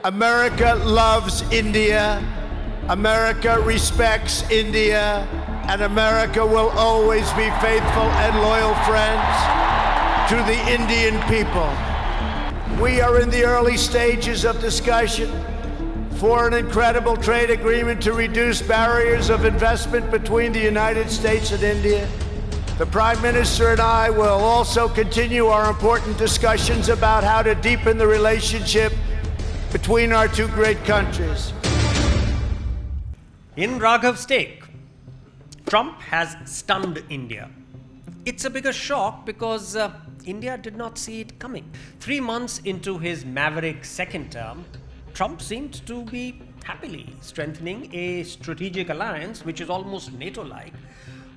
America loves India, America respects India, and America will always be faithful and loyal friends to the Indian people. We are in the early stages of discussion for an incredible trade agreement to reduce barriers of investment between the United States and India. The Prime Minister and I will also continue our important discussions about how to deepen the relationship between our two great countries. In Raghav's take, Trump has stunned India. It's a bigger shock because India did not see it coming. 3 months into his maverick second term, Trump seemed to be happily strengthening a strategic alliance which is almost NATO-like,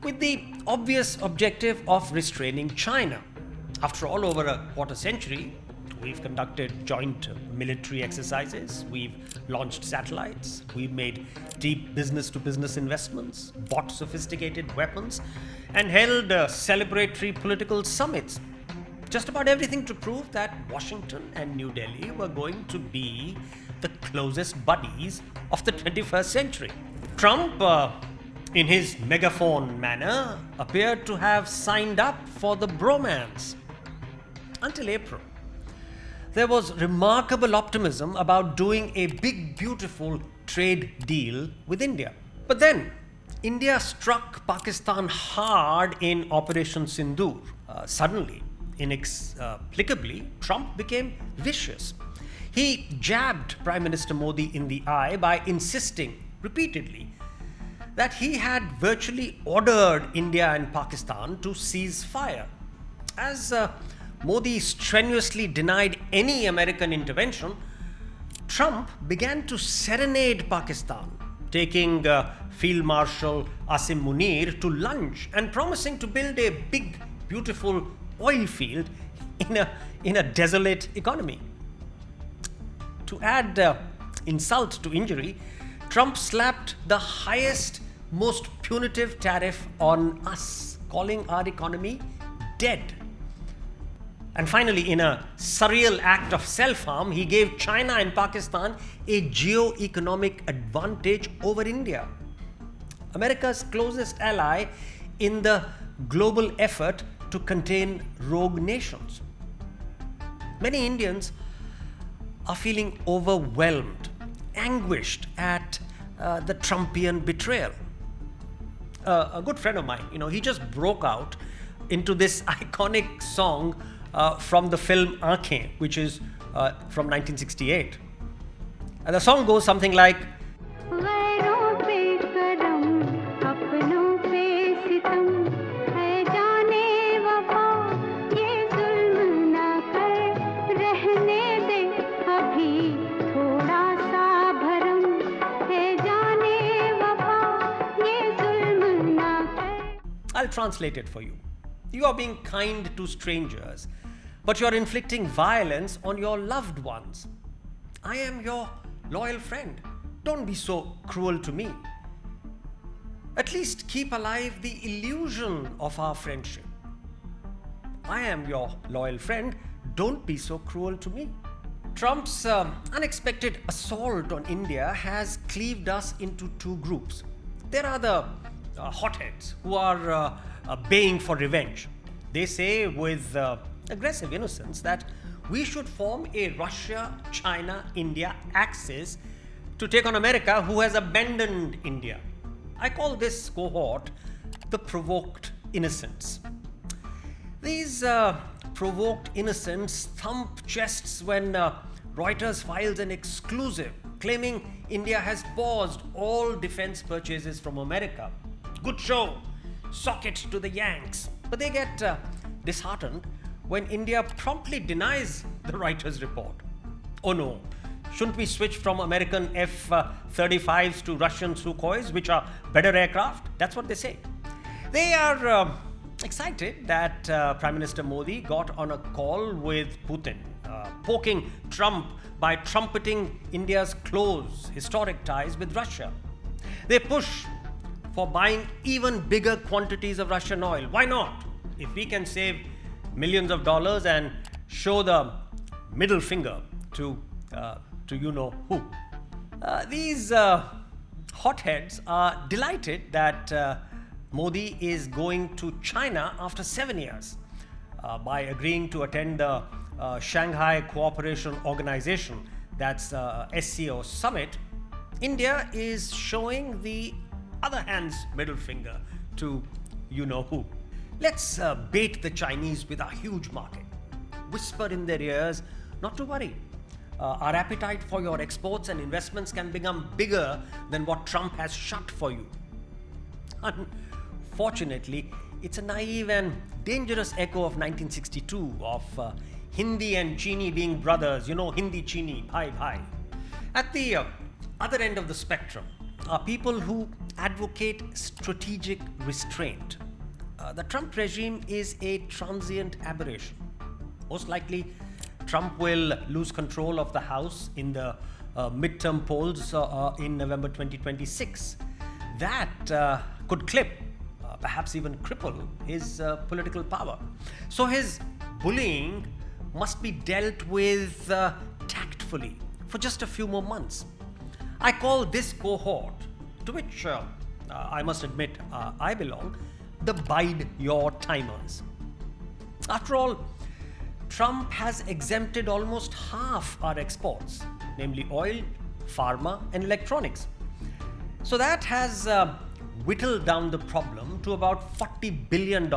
with the obvious objective of restraining China. After all, over a quarter century, we've conducted joint military exercises, we've launched satellites, we've made deep business-to-business investments, bought sophisticated weapons, and held celebratory political summits. Just about everything to prove that Washington and New Delhi were going to be the closest buddies of the 21st century. Trump, in his megaphone manner, appeared to have signed up for the bromance. Until April, there was remarkable optimism about doing a big, beautiful trade deal with India. But then, India struck Pakistan hard in Operation Sindoor. Suddenly, inexplicably, Trump became vicious. He jabbed Prime Minister Modi in the eye by insisting repeatedly that he had virtually ordered India and Pakistan to cease fire. As Modi strenuously denied any American intervention, Trump began to serenade Pakistan, taking Field Marshal Asim Munir to lunch and promising to build a big, beautiful oil field in a desolate economy. To add insult to injury, Trump slapped the highest, most punitive tariff on us, calling our economy dead. And finally, in a surreal act of self-harm, he gave China and Pakistan a geo-economic advantage over India, America's closest ally in the global effort to contain rogue nations. Many Indians are feeling overwhelmed, anguished at the Trumpian betrayal. A good friend of mine, he just broke out into this iconic song from the film Aankhein, which is from 1968. And the song goes something like, I'll translate it for you. You are being kind to strangers, but you're inflicting violence on your loved ones. I am your loyal friend. Don't be so cruel to me. At least keep alive the illusion of our friendship. I am your loyal friend. Don't be so cruel to me. Trump's unexpected assault on India has cleaved us into two groups. There are the hotheads who are baying for revenge. They say with aggressive innocence that we should form a Russia-China-India axis to take on America, who has abandoned India. I call this cohort the Provoked-Innocents. These Provoked-Innocents thump chests when Reuters files an exclusive claiming India has paused all defense purchases from America. Good show, sock it to the Yanks. But they get disheartened when India promptly denies the Reuters report. Oh no, shouldn't we switch from American F-35s to Russian Sukhois, which are better aircraft? That's what they say. They are excited that Prime Minister Modi got on a call with Putin, poking Trump by trumpeting India's close historic ties with Russia. They push for buying even bigger quantities of Russian oil. Why not? If we can save millions of dollars and show the middle finger to to you-know-who. These hotheads are delighted that Modi is going to China after 7 years by agreeing to attend the Shanghai Cooperation Organization, that's SCO summit. India is showing the other hand's middle finger to you-know-who. Let's bait the Chinese with our huge market. Whisper in their ears not to worry. Our appetite for your exports and investments can become bigger than what Trump has shut for you. Unfortunately, it's a naive and dangerous echo of 1962 of Hindi and Chini being brothers, Hindi Chini, bhai bhai. At the other end of the spectrum are people who advocate strategic restraint. The Trump regime is a transient aberration. Most likely, Trump will lose control of the House in the midterm polls in November 2026. That could clip, perhaps even cripple, his political power. So his bullying must be dealt with tactfully for just a few more months. I call this cohort, to which I must admit I belong, the Bide-Your-Timers. After all, Trump has exempted almost half our exports, namely oil, pharma, and electronics. So that has whittled down the problem to about $40 billion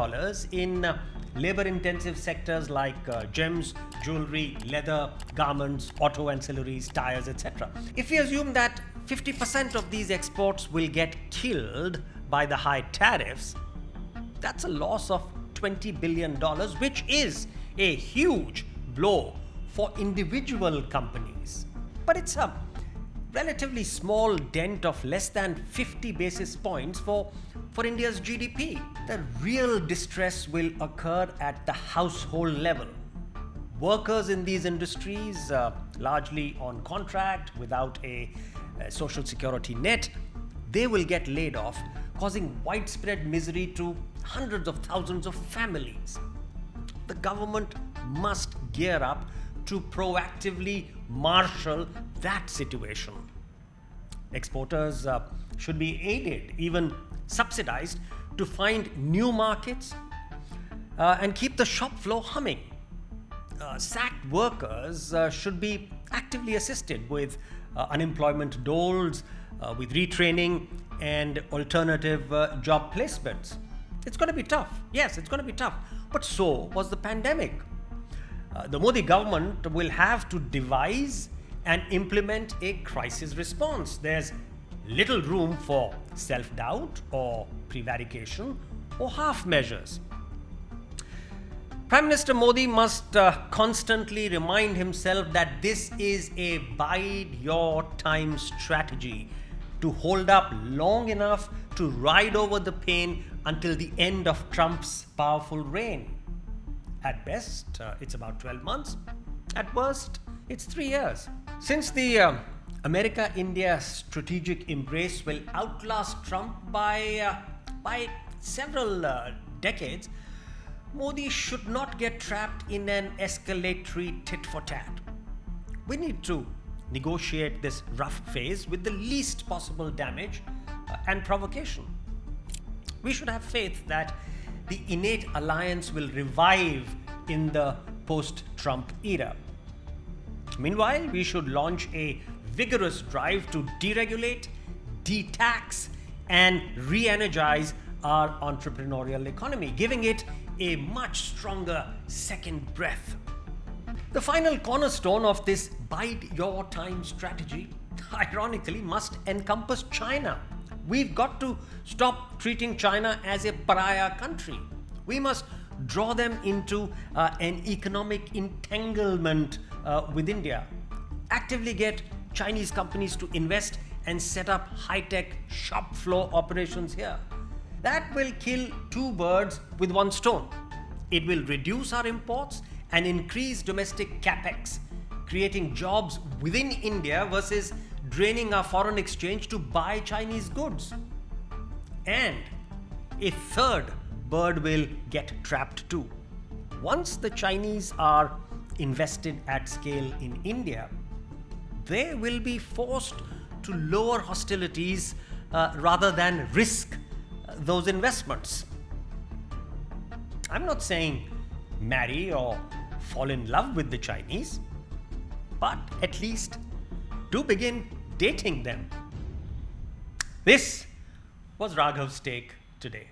in labor-intensive sectors like gems, jewelry, leather, garments, auto ancillaries, tires, etc. If we assume that 50% of these exports will get killed by the high tariffs, that's a loss of $20 billion, which is a huge blow for individual companies. But it's a relatively small dent of less than 50 basis points for India's GDP. The real distress will occur at the household level. Workers in these industries, largely on contract without a social security net, they will get laid off, causing widespread misery to hundreds of thousands of families. The government must gear up to proactively marshal that situation. Exporters should be aided, even subsidized, to find new markets and keep the shop floor humming. Sacked workers should be actively assisted with unemployment doles, with retraining and alternative job placements. It's going to be tough. Yes, it's going to be tough. But so was the pandemic. The Modi government will have to devise and implement a crisis response. There's little room for self-doubt or prevarication or half measures. Prime Minister Modi must constantly remind himself that this is a bide-your-time strategy to hold up long enough to ride over the pain until the end of Trump's powerful reign. At best, it's about 12 months. At worst, it's 3 years. Since the America-India strategic embrace will outlast Trump by several decades, Modi should not get trapped in an escalatory tit-for-tat. We need to negotiate this rough phase with the least possible damage and provocation. We should have faith that the innate alliance will revive in the post-Trump era. Meanwhile, we should launch a vigorous drive to deregulate, de-tax, and re-energize our entrepreneurial economy, giving it a much stronger second breath. The final cornerstone of this bide-your-time strategy, ironically, must encompass China. We've got to stop treating China as a pariah country. We must draw them into an economic entanglement with India. Actively get Chinese companies to invest and set up high-tech shop floor operations here. That will kill two birds with one stone. It will reduce our imports and increase domestic capex, creating jobs within India versus draining our foreign exchange to buy Chinese goods. And a third bird will get trapped too. Once the Chinese are invested at scale in India, they will be forced to lower hostilities rather than risk those investments. I'm not saying marry or fall in love with the Chinese, but at least do begin dating them. This was Raghav's take today.